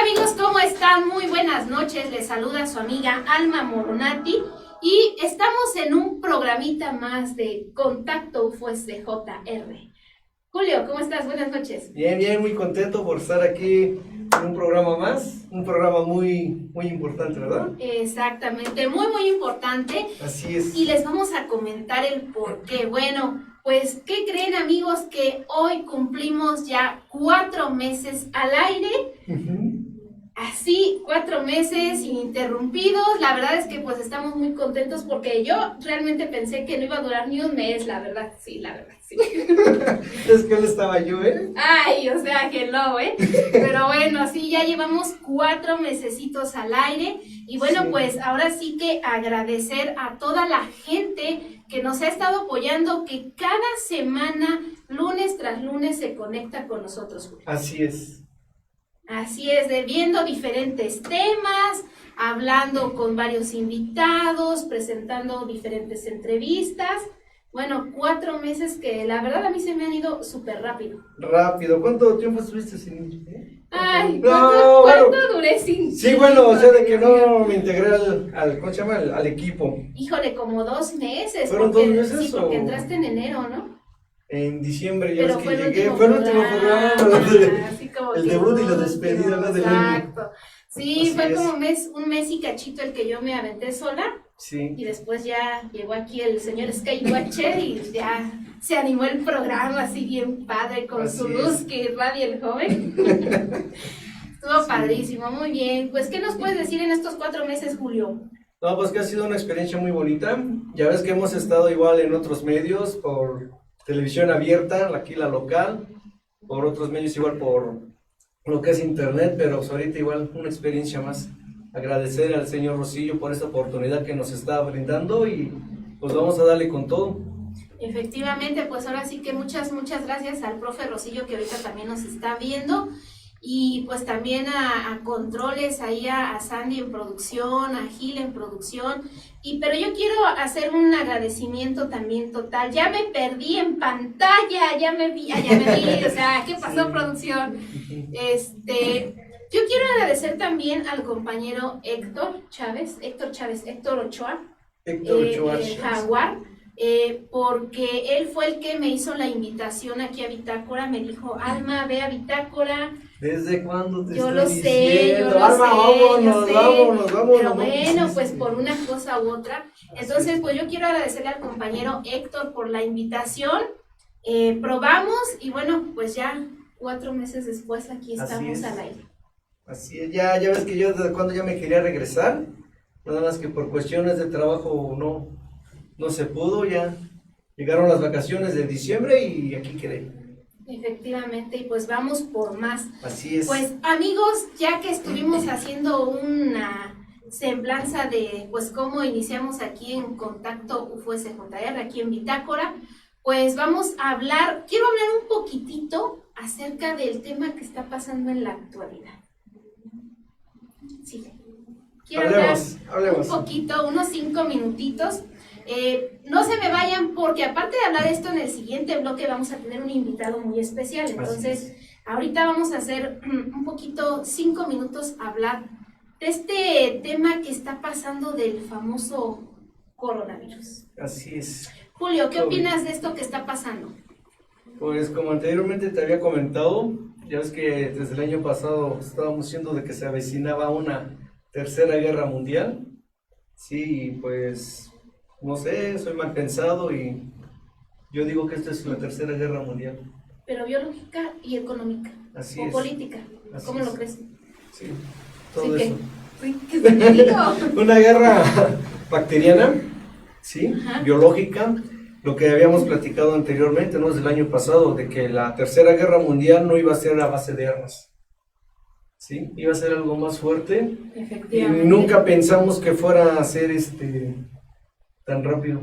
amigos, ¿cómo están? Muy buenas noches, les saluda su amiga Alma Moronati y estamos en un programita más de Contacto UFOSJR. Julio, ¿cómo estás? Buenas noches. Bien, muy contento por estar aquí en un programa más, un programa muy importante, ¿verdad? Exactamente, muy importante. Así es. Y les vamos a comentar el por qué. Bueno, pues, ¿qué creen, amigos? Que hoy cumplimos ya 4 meses al aire. Así, 4 meses ininterrumpidos. La verdad es que pues estamos muy contentos porque yo realmente pensé que no iba a durar ni un mes, la verdad, sí. Es que él estaba yo, ¿eh? Ay, o sea, que no, ¿eh? Pero bueno, sí, ya llevamos 4 mesecitos al aire. Y bueno, Sí. Pues ahora sí que agradecer a toda la gente que nos ha estado apoyando, que cada semana, lunes tras lunes, se conecta con nosotros. Así es. Así es, viendo diferentes temas, hablando con varios invitados, presentando diferentes entrevistas. Bueno, 4 meses que la verdad a mí se me han ido súper rápido. Rápido. ¿Cuánto tiempo estuviste sin ir? Ay, No, ¿cuánto bueno. duré sin? Sí, bueno, o sea, de que no me integré ¿cómo se llama? Al equipo. Híjole, como 2 meses. ¿Fueron porque, 2 meses sí, porque o...? entraste en enero, ¿no? En diciembre, ya Pero ves fue que el llegué. último Fue el último programa, programa. así como El que debut y la último, despedida, ¿no? Del año. Exacto. Sí, Así fue es. como un mes y cachito el que yo me aventé sola. Sí. Y después ya llegó aquí el señor Skywatcher y ya se animó el programa así bien padre con Así su es. luz que irradia el joven. Estuvo padrísimo, muy bien. Pues, ¿qué nos puedes decir en estos 4 meses, Julio? No, pues que ha sido una experiencia muy bonita. Ya ves que hemos estado igual en otros medios, por televisión abierta, aquí la local, por otros medios igual por lo que es internet, pero pues ahorita igual una experiencia más. Agradecer al señor Rosillo por esta oportunidad que nos está brindando y pues vamos a darle con todo. Efectivamente, pues ahora sí que muchas gracias al profe Rosillo que ahorita también nos está viendo. Y pues también a Controles, ahí a Sandy en producción, a Gil en producción. Pero yo quiero hacer un agradecimiento también total. Ya me perdí en pantalla, ya me vi, o sea, ¿qué pasó, Sí. producción? Yo quiero agradecer también al compañero Héctor Ochoa, el Jaguar. Porque él fue el que me hizo la invitación aquí a Bitácora, me dijo, Alma, ve a Bitácora. ¿Desde cuándo te Yo estoy lo sé, diciendo? yo lo Alma, sé, vámonos. pero ¿no? bueno, pues Sí. por una cosa u otra. Entonces, pues yo quiero agradecerle al compañero Héctor por la invitación. Probamos y bueno, pues ya 4 meses después aquí estamos al aire. Así es, ya ves que yo desde cuando ya me quería regresar, nada más que por cuestiones de trabajo no se pudo, ya llegaron las vacaciones de diciembre y aquí quedé. Efectivamente, y pues vamos por más. Así es. Pues amigos, ya que estuvimos haciendo una semblanza de pues cómo iniciamos aquí en Contacto UFOSJR, aquí en Bitácora, pues vamos a quiero hablar un poquitito acerca del tema que está pasando en la actualidad. Sí, quiero Hablemos. hablar un poquito, unos 5 minutitos. No se me vayan porque aparte de hablar de esto en el siguiente bloque vamos a tener un invitado muy especial. Entonces, ahorita vamos a hacer un poquito, 5 minutos, hablar de este tema que está pasando del famoso coronavirus. Así es. Julio, ¿qué opinas de esto que está pasando? Pues como anteriormente te había comentado, ya ves que desde el año pasado estábamos diciendo de que se avecinaba una tercera guerra mundial. Sí, pues no sé, soy mal pensado y yo digo que esta es la tercera guerra mundial. Pero biológica y económica. Así o es. Política. Así ¿Cómo es. lo crees? Sí, todo Sí, eso. ¿Qué te digo? Una guerra bacteriana, ¿sí? Ajá. Biológica, lo que habíamos platicado anteriormente, ¿no? Desde el año pasado, de que la tercera guerra mundial no iba a ser a base de armas, ¿sí? Iba a ser algo más fuerte. Y Efectivamente. nunca pensamos que fuera a ser tan rápido.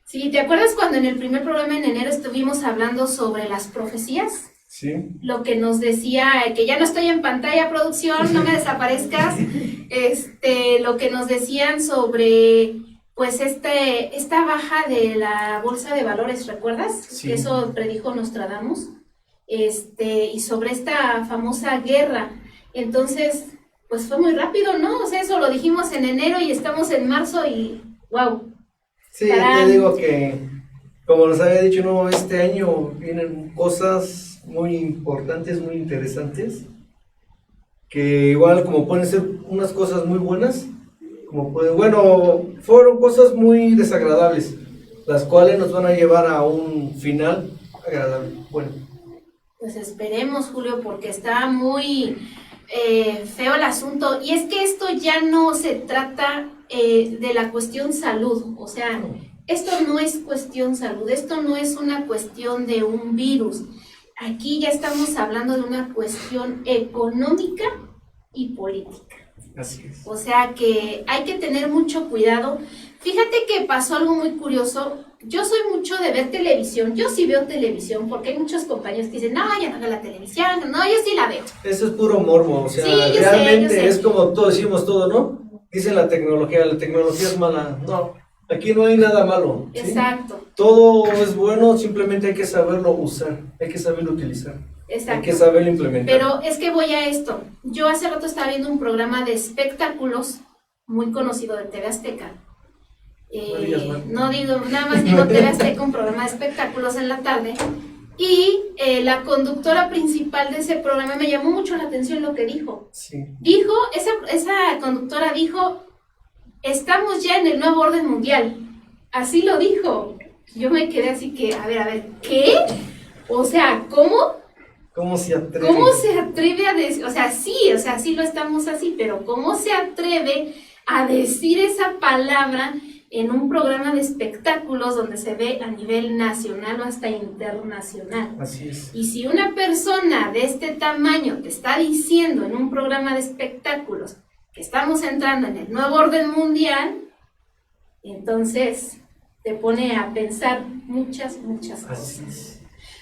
Sí, ¿te acuerdas cuando en el primer programa en enero estuvimos hablando sobre las profecías? Sí. Lo que nos decía, que ya no estoy en pantalla, producción, no me desaparezcas, lo que nos decían sobre, pues, esta baja de la bolsa de valores, ¿recuerdas? Sí. Que eso predijo Nostradamus, y sobre esta famosa guerra. Entonces, pues fue muy rápido, ¿no? O sea, eso lo dijimos en enero y estamos en marzo y wow. Sí, te digo que, como les había dicho, no, este año vienen cosas muy importantes, muy interesantes, que igual como pueden ser unas cosas muy buenas, como pueden, bueno, fueron cosas muy desagradables, las cuales nos van a llevar a un final agradable. Bueno. Pues esperemos, Julio, porque está muy feo el asunto. Y es que esto ya no se trata de la cuestión salud. O sea, esto no es cuestión salud, esto no es una cuestión de un virus. Aquí ya estamos hablando de una cuestión económica y política. Así es. O sea que hay que tener mucho cuidado. Fíjate que pasó algo muy curioso. Yo soy mucho de ver televisión. Yo sí veo televisión porque hay muchos compañeros que dicen, no, ya no veo la televisión. No, yo sí la veo. Eso es puro morbo. O sea, sí, yo realmente sé. Es como todos decimos todo, ¿no? Dicen la tecnología es mala. No, aquí no hay nada malo. ¿sí? Exacto. Todo es bueno, simplemente hay que saberlo usar, hay que saberlo utilizar. Exacto. Hay que saberlo implementar. Pero es que voy a esto. Yo hace rato estaba viendo un programa de espectáculos muy conocido de TV Azteca. No digo, nada más digo TV Azteca, un programa de espectáculos en la tarde. Y la conductora principal de ese programa me llamó mucho la atención lo que dijo. Sí. Dijo, esa conductora dijo, estamos ya en el nuevo orden mundial. Así lo dijo. Yo me quedé así que, a ver, ¿qué? O sea, ¿cómo? ¿Cómo se atreve? ¿Cómo se atreve a decir? O sea, sí lo estamos así, pero ¿cómo se atreve a decir esa palabra en un programa de espectáculos donde se ve a nivel nacional o hasta internacional? Así es. Y si una persona de este tamaño te está diciendo en un programa de espectáculos que estamos entrando en el nuevo orden mundial, entonces te pone a pensar muchas cosas. Así es.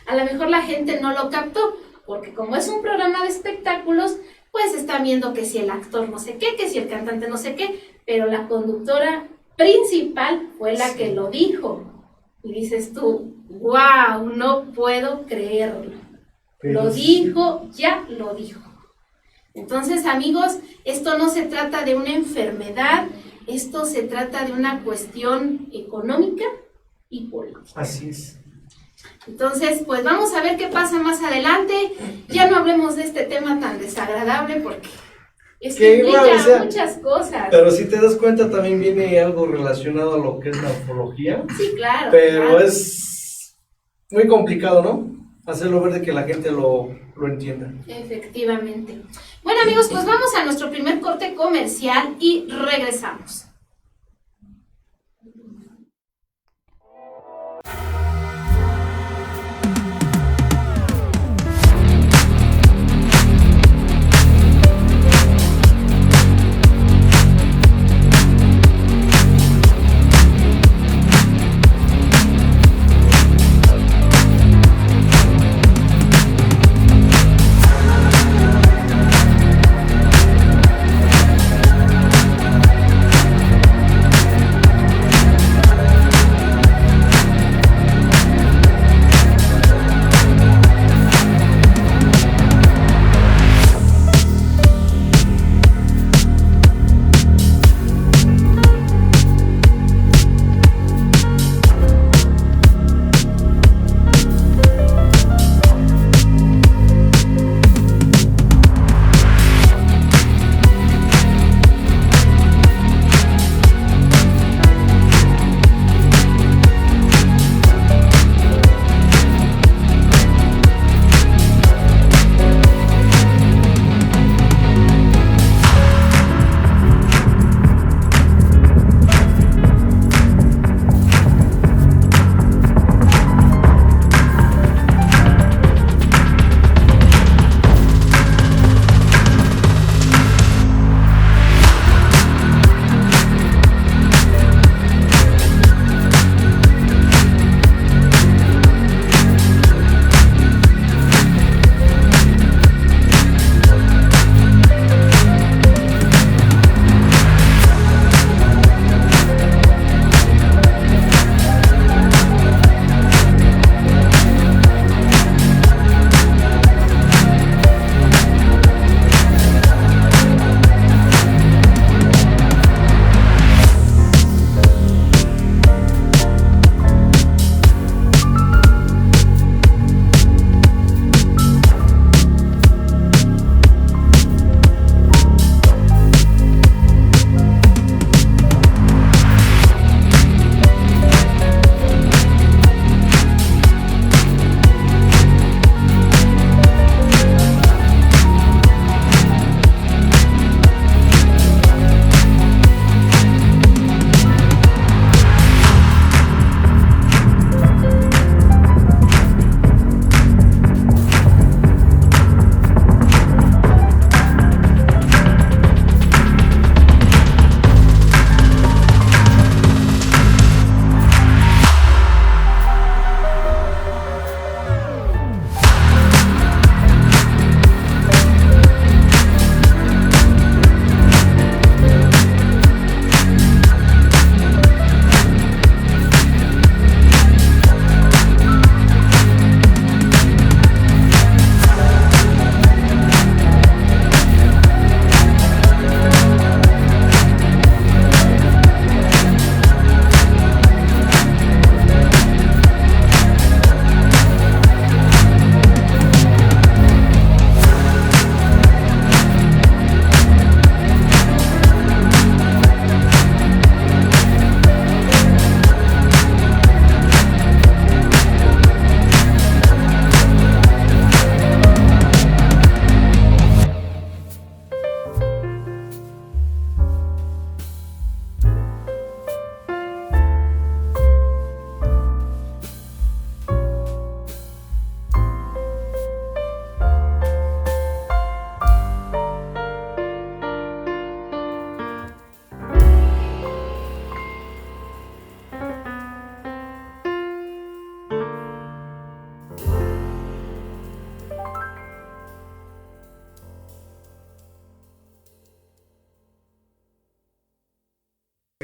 A lo mejor la gente no lo captó, porque como es un programa de espectáculos, pues están viendo que si el actor no sé qué, que si el cantante no sé qué, pero la conductora principal fue la que lo dijo. Y dices tú, wow, no puedo creerlo. Pero lo dijo, ya lo dijo. Entonces, amigos, esto no se trata de una enfermedad, esto se trata de una cuestión económica y política. Así es. Entonces, pues vamos a ver qué pasa más adelante. Ya no hablemos de este tema tan desagradable porque es que implica muchas cosas. Pero si te das cuenta también viene algo relacionado a lo que es la ufología. Sí, claro. Pero claro. Es muy complicado, ¿no? Hacerlo ver de que la gente lo entienda. Efectivamente. Bueno, amigos, pues vamos a nuestro primer corte comercial y regresamos.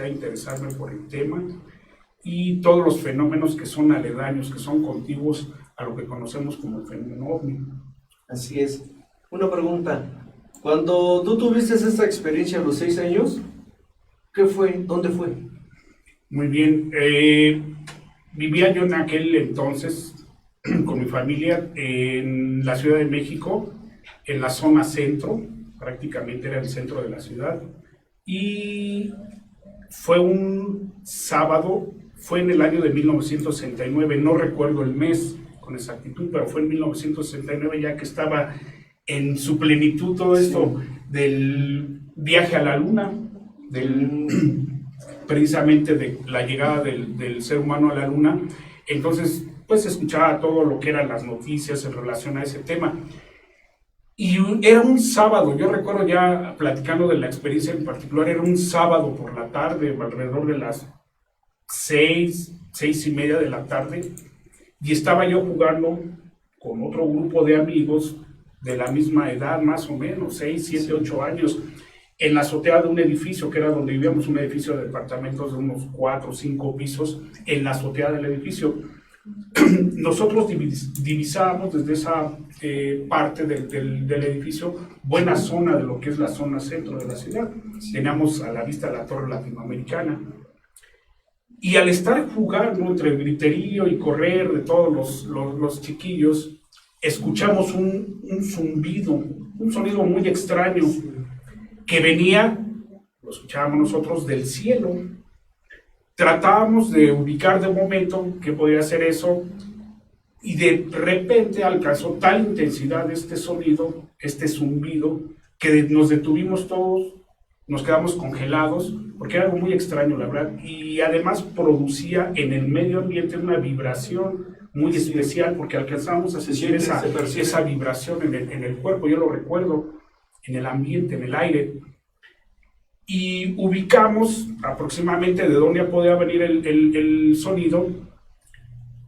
a interesarme por el tema y todos los fenómenos que son aledaños, que son contiguos a lo que conocemos como el fenómeno ovni. Así es. Una pregunta. Cuando tú tuviste esta experiencia a los 6 años, ¿qué fue? ¿Dónde fue? Muy bien. Vivía yo en aquel entonces con mi familia en la Ciudad de México, en la zona centro, prácticamente era el centro de la ciudad, y fue un sábado, fue en el año de 1969, no recuerdo el mes con exactitud, pero fue en 1969 ya que estaba en su plenitud todo esto del viaje a la luna, precisamente de la llegada del ser humano a la luna. Entonces pues escuchaba todo lo que eran las noticias en relación a ese tema. Y era un sábado, yo recuerdo ya platicando de la experiencia en particular, era un sábado por la tarde, alrededor de las 6:30 de la tarde, y estaba yo jugando con otro grupo de amigos de la misma edad, más o menos, 6, 7, 8 años, en la azotea de un edificio, que era donde vivíamos, un edificio de departamentos de unos 4 o 5 pisos, en la azotea del edificio. Nosotros divisábamos desde esa parte del edificio buena zona de lo que es la zona centro de la ciudad. Teníamos a la vista la Torre Latinoamericana. Y al estar jugando entre el griterío y correr de todos los chiquillos, escuchamos un zumbido, un sonido muy extraño que venía, lo escuchábamos nosotros, del cielo. Tratábamos de ubicar de momento qué podría ser eso, y de repente alcanzó tal intensidad este sonido, este zumbido, que nos detuvimos todos, nos quedamos congelados, porque era algo muy extraño, la verdad, y además producía en el medio ambiente una vibración muy especial, porque alcanzábamos a sentir esa vibración en el cuerpo, yo lo recuerdo, en el ambiente, en el aire. Y ubicamos aproximadamente de dónde podía venir el sonido,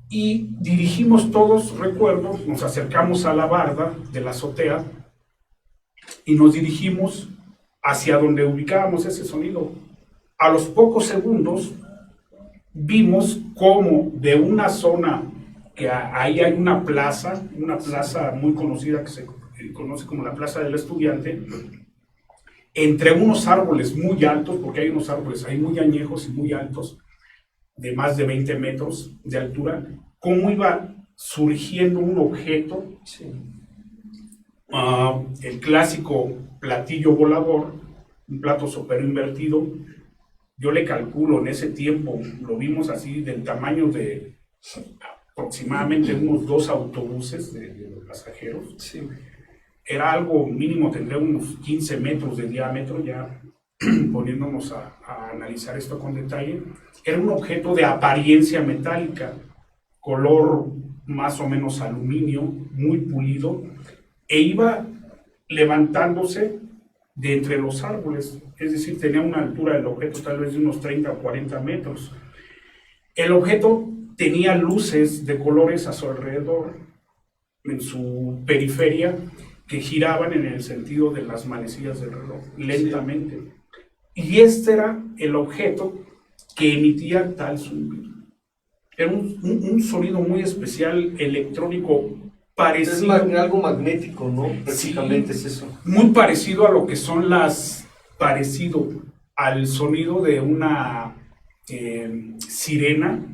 y dirigimos todos, recuerdo, nos acercamos a la barda de la azotea y nos dirigimos hacia donde ubicábamos ese sonido. A los pocos segundos vimos cómo de una zona, que ahí hay una plaza muy conocida que se conoce como la Plaza del Estudiante, entre unos árboles muy altos, porque hay unos árboles ahí muy añejos y muy altos, de más de 20 metros de altura, cómo iba surgiendo un objeto, el clásico platillo volador, un plato sopero invertido. Yo le calculo, en ese tiempo lo vimos así, del tamaño de aproximadamente unos 2 autobuses de pasajeros. Sí. Era algo mínimo, tendría unos 15 metros de diámetro, ya poniéndonos a analizar esto con detalle. Era un objeto de apariencia metálica, color más o menos aluminio, muy pulido, e iba levantándose de entre los árboles, es decir, tenía una altura del objeto tal vez de unos 30 o 40 metros. El objeto tenía luces de colores a su alrededor, en su periferia, que giraban en el sentido de las manecillas del reloj, lentamente. Sí. Y este era el objeto que emitía tal sonido. Era un sonido muy especial, electrónico, parecido. Es algo magnético, ¿no? Prácticamente sí, es eso. Muy parecido a lo que son parecido al sonido de una sirena,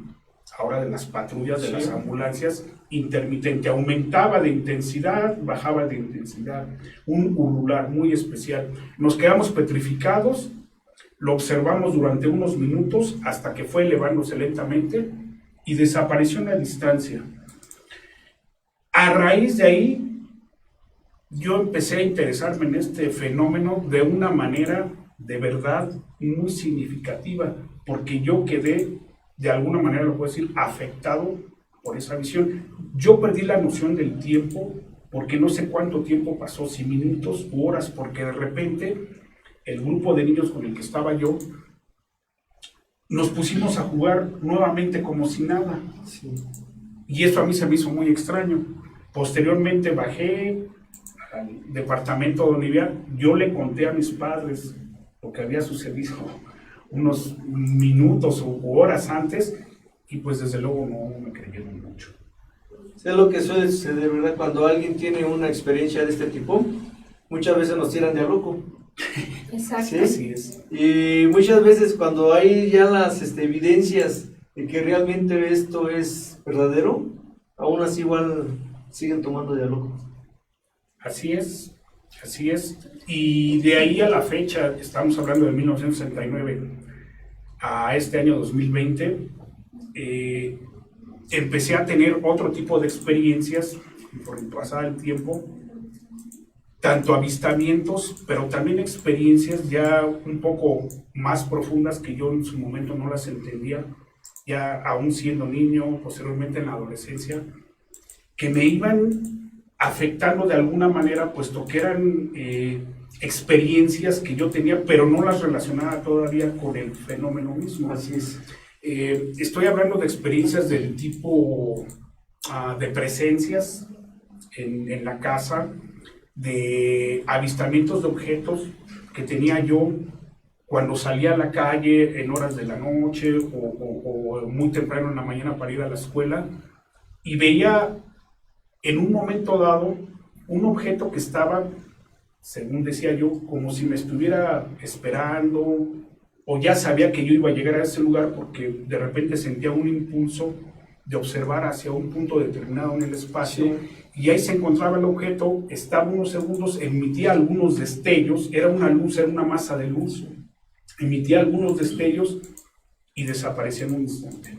ahora de las patrullas, de las ambulancias, intermitente, aumentaba de intensidad, bajaba de intensidad, un ulular muy especial. Nos quedamos petrificados, lo observamos durante unos minutos hasta que fue elevándose lentamente y desapareció en la distancia. A raíz de ahí, yo empecé a interesarme en este fenómeno de una manera de verdad muy significativa, porque yo quedé, de alguna manera lo puedo decir, afectado por esa visión. Yo perdí la noción del tiempo, porque no sé cuánto tiempo pasó, si minutos u horas, porque de repente el grupo de niños con el que estaba yo, nos pusimos a jugar nuevamente como si nada. Sí. Y eso a mí se me hizo muy extraño. Posteriormente bajé al departamento donde vivía, yo le conté a mis padres lo que había sucedido. unos minutos u horas antes, y pues desde luego no me creyeron mucho. Es lo que suele suceder, ¿verdad? Cuando alguien tiene una experiencia de este tipo, muchas veces nos tiran de a loco. Exacto. ¿Sí? Así es. Y muchas veces cuando hay ya las evidencias de que realmente esto es verdadero, aún así igual siguen tomando de a loco. Así es. Y de ahí a la fecha, estamos hablando de 1969 a este año 2020, empecé a tener otro tipo de experiencias por el pasar el tiempo, tanto avistamientos, pero también experiencias ya un poco más profundas que yo en su momento no las entendía, ya aún siendo niño, posteriormente en la adolescencia, que me iban afectando de alguna manera, puesto que eran experiencias que yo tenía, pero no las relacionaba todavía con el fenómeno mismo. Así es. Estoy hablando de experiencias del tipo de presencias en la casa, de avistamientos de objetos que tenía yo cuando salía a la calle en horas de la noche o muy temprano en la mañana para ir a la escuela, y veía en un momento dado un objeto que estaba, según decía yo, como si me estuviera esperando, o ya sabía que yo iba a llegar a ese lugar porque de repente sentía un impulso de observar hacia un punto determinado en el espacio, Sí. Y ahí se encontraba el objeto, estaba unos segundos, emitía algunos destellos, era una luz, era una masa de luz, emitía algunos destellos y desaparecía en un instante.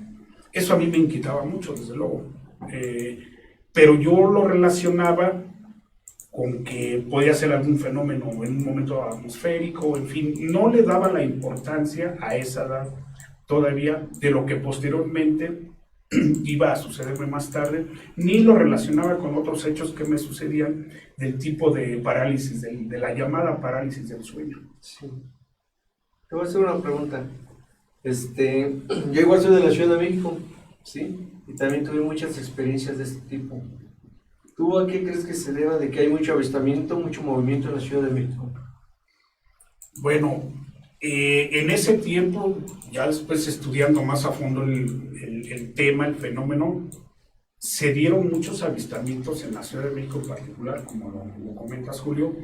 Eso a mí me inquietaba mucho, desde luego, pero yo lo relacionaba con que podía ser algún fenómeno en un momento atmosférico, en fin, no le daba la importancia a esa edad todavía de lo que posteriormente iba a sucederme más tarde, ni lo relacionaba con otros hechos que me sucedían del tipo de parálisis, de la llamada parálisis del sueño. Sí. Te voy a hacer una pregunta. Yo igual soy de la Ciudad de México, ¿sí? Y también tuve muchas experiencias de este tipo. ¿Tú a qué crees que se deba de que hay mucho avistamiento, mucho movimiento en la Ciudad de México? Bueno, en ese tiempo, ya después estudiando más a fondo el tema, el fenómeno, se dieron muchos avistamientos en la Ciudad de México en particular, como lo comentas, Julio,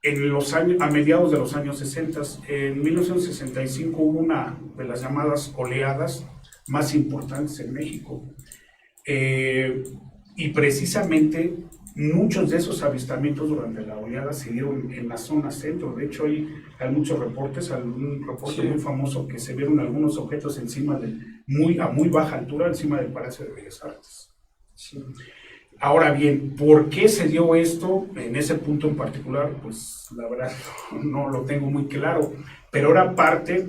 en los años, a mediados de los años 60. En 1965 hubo una de las llamadas oleadas más importantes en México. Y precisamente muchos de esos avistamientos durante la oleada se dieron en la zona centro. De hecho, hay muchos reportes, un reporte muy famoso que se vieron algunos objetos encima a muy baja altura, encima del Palacio de Bellas Artes. Sí. Ahora bien, ¿por qué se dio esto en ese punto en particular? Pues la verdad no lo tengo muy claro, pero era parte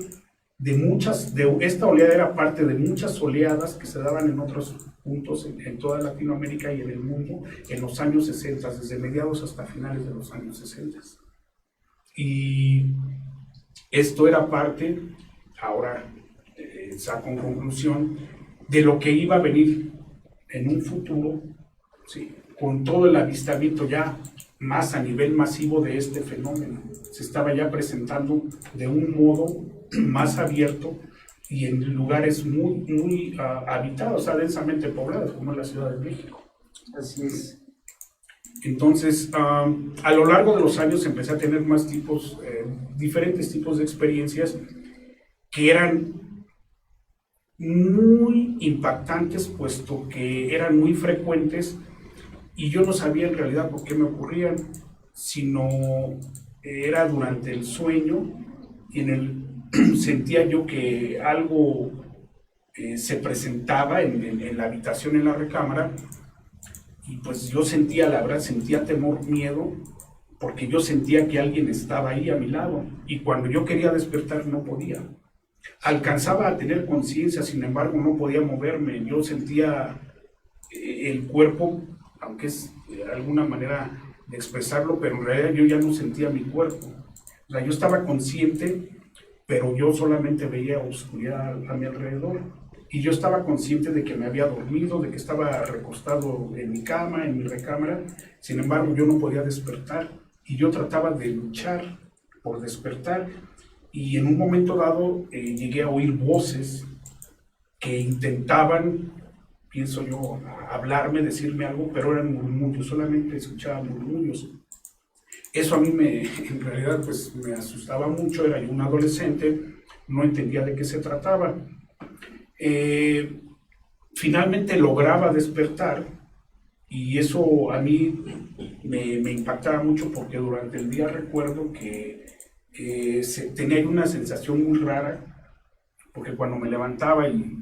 esta oleada era parte de muchas oleadas que se daban en otros puntos en toda Latinoamérica y en el mundo en los años 60, desde mediados hasta finales de los años 60. Y esto era parte, ahora saco en conclusión, de lo que iba a venir en un futuro, ¿sí? Con todo el avistamiento ya más a nivel masivo de este fenómeno. Se estaba ya presentando de un modo más abierto y en lugares muy habitados, densamente poblados, como es la Ciudad de México. Así es. Entonces, a lo largo de los años empecé a tener diferentes tipos de experiencias que eran muy impactantes, puesto que eran muy frecuentes y yo no sabía en realidad por qué me ocurrían, sino era durante el sueño y sentía yo que algo se presentaba en la habitación, en la recámara, y pues yo sentía temor, miedo, porque yo sentía que alguien estaba ahí a mi lado, y cuando yo quería despertar no podía. Alcanzaba a tener conciencia, sin embargo no podía moverme. Yo sentía el cuerpo, aunque es alguna manera de expresarlo, pero en realidad yo ya no sentía mi cuerpo. O sea, yo estaba consciente, pero yo solamente veía oscuridad a mi alrededor. Y yo estaba consciente de que me había dormido, de que estaba recostado en mi cama, en mi recámara. Sin embargo, yo no podía despertar. Y yo trataba de luchar por despertar. y en un momento dado llegué a oír voces que intentaban, pienso yo, hablarme, decirme algo, pero eran murmullos, solamente escuchaba murmullos. Eso a mí en realidad pues me asustaba mucho, era yo un adolescente, no entendía de qué se trataba. Finalmente lograba despertar y eso a mí me impactaba mucho porque durante el día recuerdo que tenía una sensación muy rara, porque cuando me levantaba y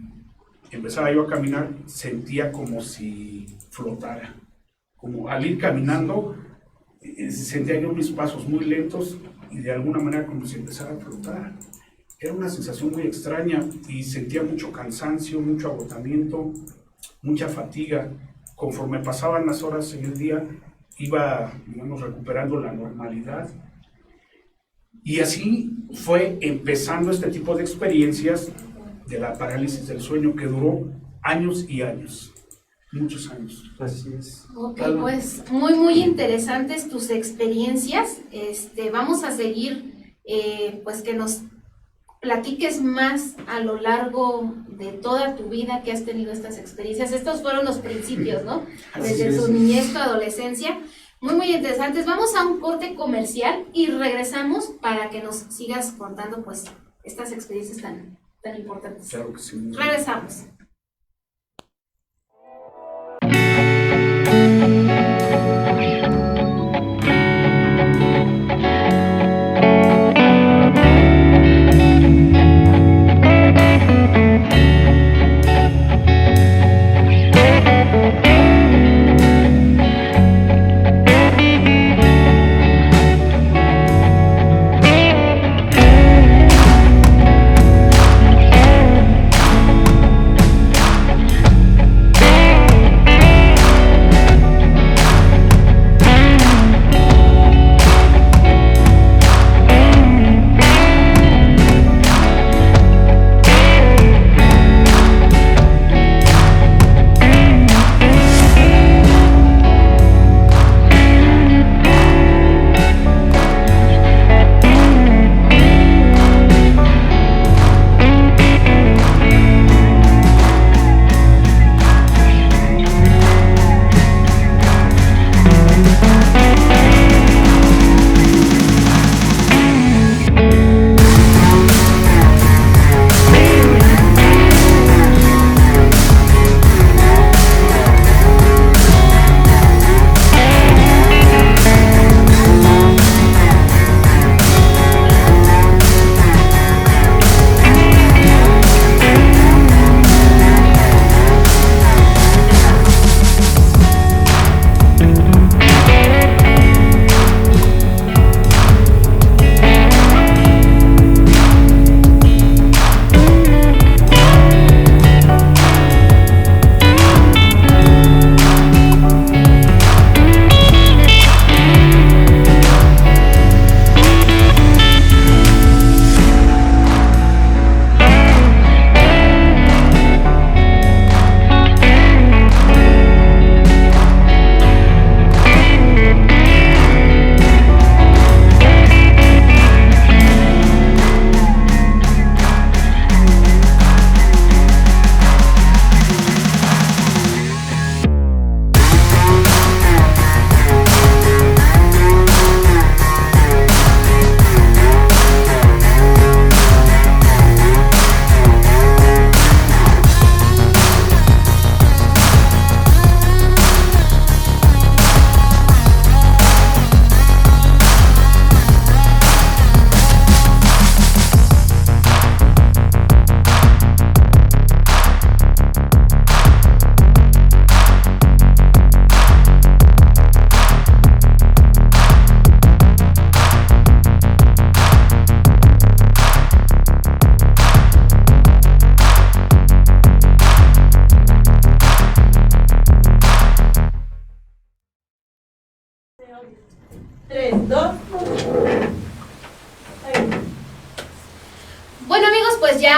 empezaba yo a caminar, sentía como si flotara. Como al ir caminando, sentía yo mis pasos muy lentos y de alguna manera como si empezara a flotar. Era una sensación muy extraña y sentía mucho cansancio, mucho agotamiento, mucha fatiga. Conforme pasaban las horas en el día, iba, digamos, recuperando la normalidad. Y así fue empezando este tipo de experiencias de la parálisis del sueño que duró años y años, muchos años. Así es. Ok, pues muy interesantes tus experiencias. Vamos a seguir, pues que nos platiques más a lo largo de toda tu vida que has tenido estas experiencias. Estos fueron los principios, ¿no? Desde tu niñez, tu adolescencia. Muy interesantes. Vamos a un corte comercial y regresamos para que nos sigas contando pues estas experiencias tan importantes. Claro que sí. Regresamos.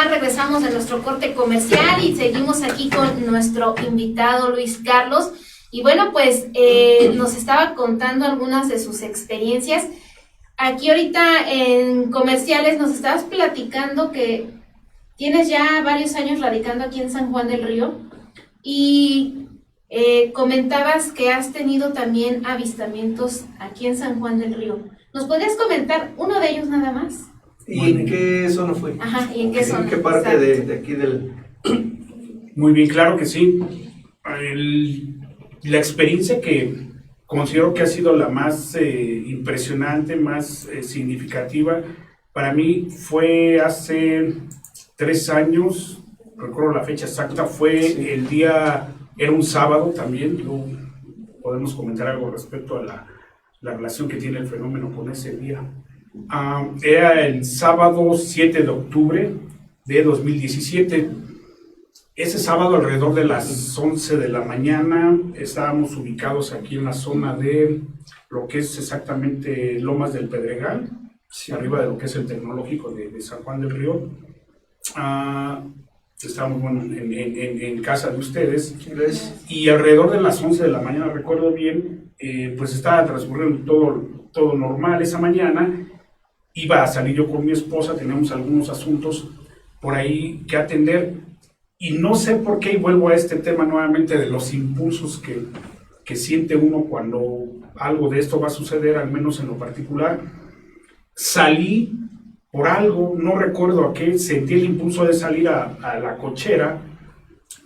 Regresamos de nuestro corte comercial y seguimos aquí con nuestro invitado Luis Carlos. Y bueno, pues nos estaba contando algunas de sus experiencias. aquí ahorita en comerciales nos estabas platicando que tienes ya varios años radicando aquí en San Juan del Río y comentabas que has tenido también avistamientos aquí en San Juan del Río. ¿Nos podrías comentar uno de ellos nada más? ¿Y en qué zona fue? Ajá, ¿y en qué zona? ¿En qué parte de aquí del...? Muy bien, claro que sí. La experiencia que considero que ha sido la más impresionante, más significativa, para mí fue hace 3 años, recuerdo la fecha exacta, fue el día, era un sábado también, podemos comentar algo respecto a la relación que tiene el fenómeno con ese día. Era el sábado 7 de octubre de 2017. Ese sábado, alrededor de las 11 de la mañana, estábamos ubicados aquí en la zona de lo que es exactamente Lomas del Pedregal, arriba de lo que es el tecnológico de San Juan del Río. Estábamos, bueno, en casa de ustedes, y alrededor de las 11 de la mañana, recuerdo bien, pues estaba transcurriendo todo normal esa mañana. Iba a salir yo con mi esposa, teníamos algunos asuntos por ahí que atender, y no sé por qué, y vuelvo a este tema nuevamente de los impulsos que siente uno cuando algo de esto va a suceder, al menos en lo particular. Salí por algo, no recuerdo a qué, sentí el impulso de salir a la cochera,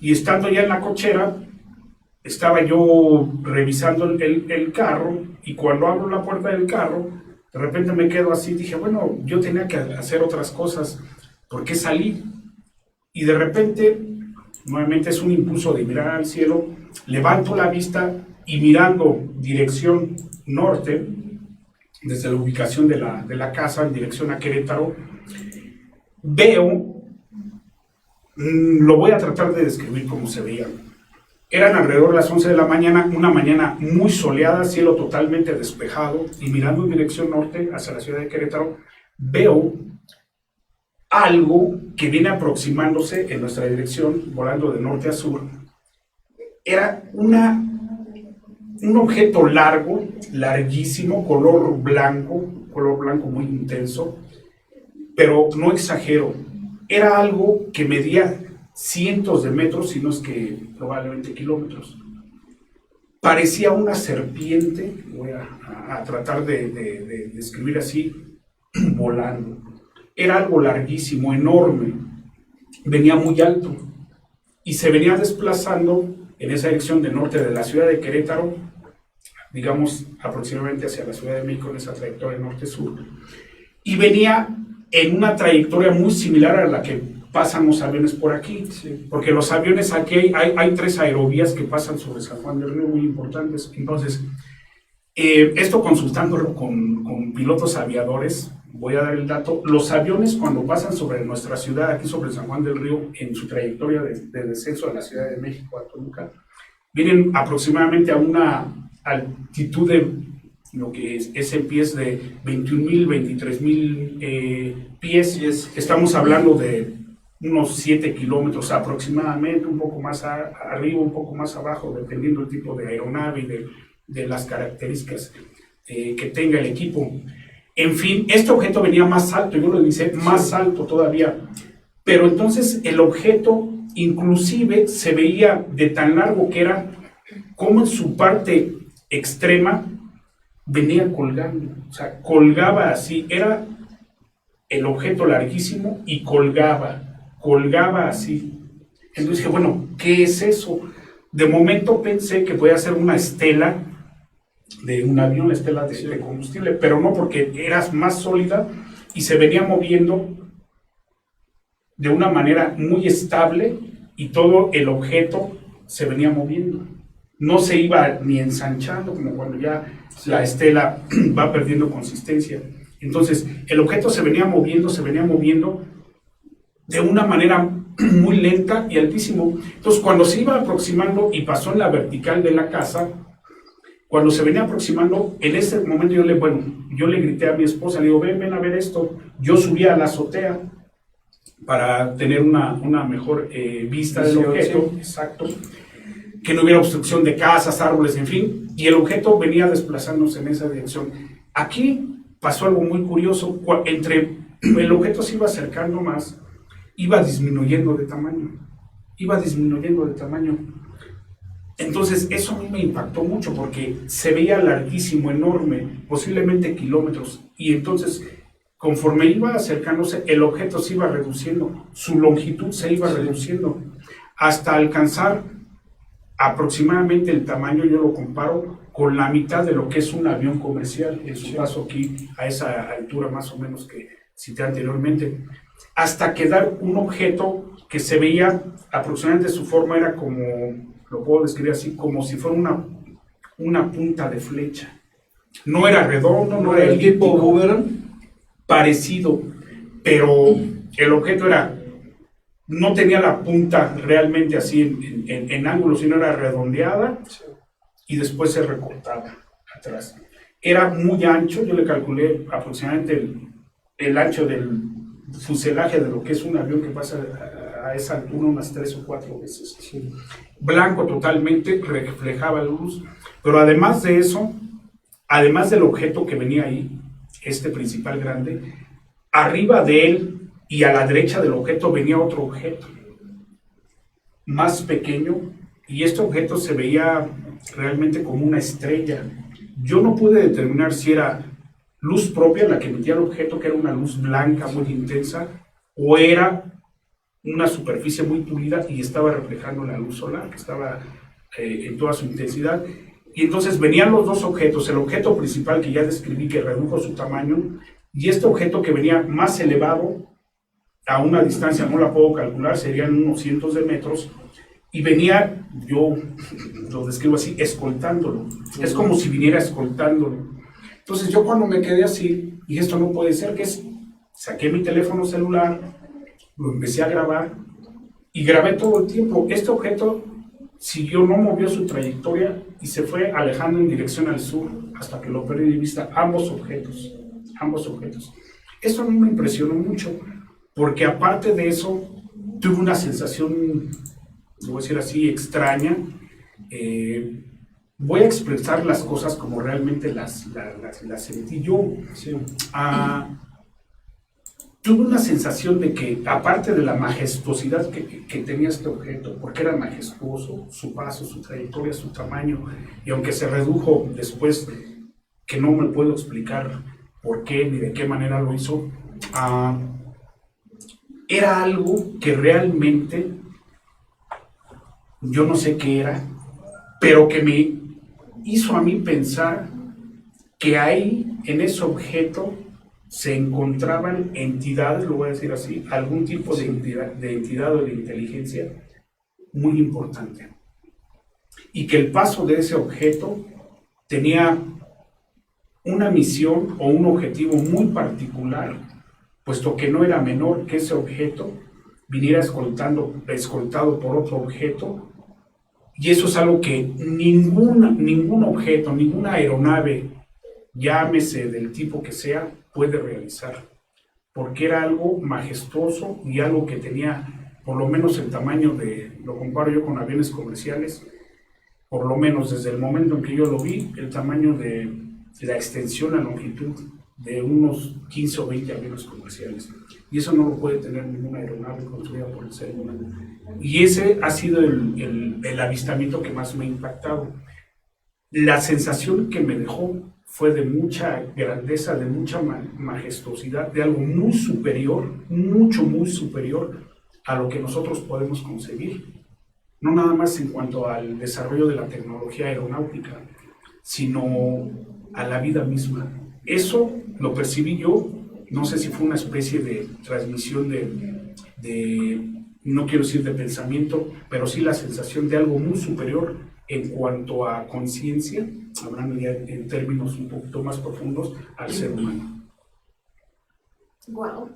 y estando ya en la cochera, estaba yo revisando el carro, y cuando abro la puerta del carro, de repente me quedo así, dije, bueno, yo tenía que hacer otras cosas, ¿por qué salí? Y de repente, nuevamente es un impulso de mirar al cielo, levanto la vista y mirando dirección norte, desde la ubicación de la casa en dirección a Querétaro, veo, lo voy a tratar de describir como se veía. Eran alrededor de las 11 de la mañana, una mañana muy soleada, cielo totalmente despejado, y mirando en dirección norte hacia la ciudad de Querétaro, veo algo que viene aproximándose en nuestra dirección, volando de norte a sur. Era un objeto largo, larguísimo, color blanco muy intenso, pero no exagero, era algo que medía cientos de metros, si no es que probablemente kilómetros. Parecía una serpiente, voy a tratar de describir así, volando. Era algo larguísimo, enorme, venía muy alto y se venía desplazando en esa dirección de norte de la ciudad de Querétaro, digamos aproximadamente hacia la Ciudad de México, en esa trayectoria norte-sur, y venía en una trayectoria muy similar a la que pasan los aviones por aquí, porque los aviones aquí hay 3 aerovías que pasan sobre San Juan del Río muy importantes. Entonces, esto consultándolo con pilotos aviadores, voy a dar el dato, los aviones cuando pasan sobre nuestra ciudad, aquí sobre San Juan del Río, en su trayectoria de descenso a la Ciudad de México, a Toluca, vienen aproximadamente a una altitud de lo que es en pies de 21,000, 23,000 pies. Estamos hablando de unos 7 kilómetros aproximadamente, un poco más arriba, un poco más abajo, dependiendo del tipo de aeronave y de las características que tenga el equipo. En fin, este objeto venía más alto, yo lo dice más alto todavía, pero entonces el objeto inclusive se veía de tan largo que era, como en su parte extrema venía colgando, o sea, colgaba así, era el objeto larguísimo y colgaba así. Entonces dije, bueno, ¿qué es eso? De momento pensé que podía ser una estela de un avión, estela de combustible, pero no, porque era más sólida y se venía moviendo de una manera muy estable y todo el objeto se venía moviendo. No se iba ni ensanchando como cuando ya la estela va perdiendo consistencia. Entonces el objeto se venía moviendo de una manera muy lenta y altísimo. Entonces cuando se iba aproximando y pasó en la vertical de la casa, cuando se venía aproximando, en ese momento yo le grité a mi esposa, le digo, ven a ver esto. Yo subí a la azotea para tener una mejor vista del objeto, exacto, que no hubiera obstrucción de casas, árboles, en fin, y el objeto venía desplazándose en esa dirección. Aquí pasó algo muy curioso. Entre el objeto se iba acercando más, iba disminuyendo de tamaño. Entonces, eso a mí me impactó mucho porque se veía larguísimo, enorme, posiblemente kilómetros. Y entonces, conforme iba acercándose, el objeto se iba reduciendo, su longitud se iba reduciendo, hasta alcanzar aproximadamente el tamaño, yo lo comparo con la mitad de lo que es un avión comercial, en su paso aquí a esa altura más o menos que cité anteriormente, hasta quedar un objeto que se veía aproximadamente, su forma era como, lo puedo describir así, como si fuera una punta de flecha. No era redondo, no era el tipo elíptico, boomerang, parecido, pero el objeto no tenía la punta realmente así en ángulo, sino era redondeada y después se recortaba atrás. Era muy ancho, yo le calculé aproximadamente el ancho del fuselaje de lo que es un avión que pasa a esa altura unas 3 o 4 veces. sí. Blanco totalmente, reflejaba luz, pero además de eso, además del objeto que venía ahí, este principal grande, arriba de él y a la derecha del objeto venía otro objeto, más pequeño, y este objeto se veía realmente como una estrella. Yo no pude determinar si era luz propia la que emitía el objeto, que era una luz blanca muy intensa, o era una superficie muy pulida y estaba reflejando la luz solar, que estaba en toda su intensidad. Y entonces venían los dos objetos, el objeto principal que ya describí, que redujo su tamaño, y este objeto que venía más elevado, a una distancia, no la puedo calcular, serían unos cientos de metros, y venía, yo lo describo así, escoltándolo. Es como si viniera escoltándolo. Entonces yo cuando me quedé así, dije, esto no puede ser, saqué mi teléfono celular, lo empecé a grabar, y grabé todo el tiempo. Este objeto siguió, no movió su trayectoria, y se fue alejando en dirección al sur, hasta que lo perdí de vista, ambos objetos. Esto a mí me impresionó mucho, porque aparte de eso, tuve una sensación, lo voy a decir así, extraña. Voy a expresar las cosas como realmente las sentí yo. Sí. Tuve una sensación de que, aparte de la majestuosidad que tenía este objeto, porque era majestuoso, su paso, su trayectoria, su tamaño, y aunque se redujo después, que no me puedo explicar por qué ni de qué manera lo hizo, era algo que realmente yo no sé qué era, pero que me hizo a mí pensar que ahí, en ese objeto, se encontraban entidades, lo voy a decir así, algún tipo de entidad o de inteligencia muy importante. Y que el paso de ese objeto tenía una misión o un objetivo muy particular, puesto que no era menor que ese objeto viniera escoltado por otro objeto. Y eso es algo que ningún objeto, ninguna aeronave, llámese del tipo que sea, puede realizar, porque era algo majestuoso y algo que tenía por lo menos el tamaño lo comparo yo con aviones comerciales, por lo menos desde el momento en que yo lo vi, el tamaño de la extensión, la longitud de unos 15 o 20 aviones comerciales. Y eso no lo puede tener ninguna aeronave construida por el ser humano. Y ese ha sido el avistamiento que más me ha impactado. La sensación que me dejó fue de mucha grandeza, de mucha majestuosidad, de algo muy superior, muy superior a lo que nosotros podemos concebir. No nada más en cuanto al desarrollo de la tecnología aeronáutica, sino a la vida misma. Eso lo percibí yo, no sé si fue una especie de transmisión no quiero decir de pensamiento, pero sí la sensación de algo muy superior en cuanto a conciencia, hablando ya en términos un poquito más profundos, al ser humano. Wow,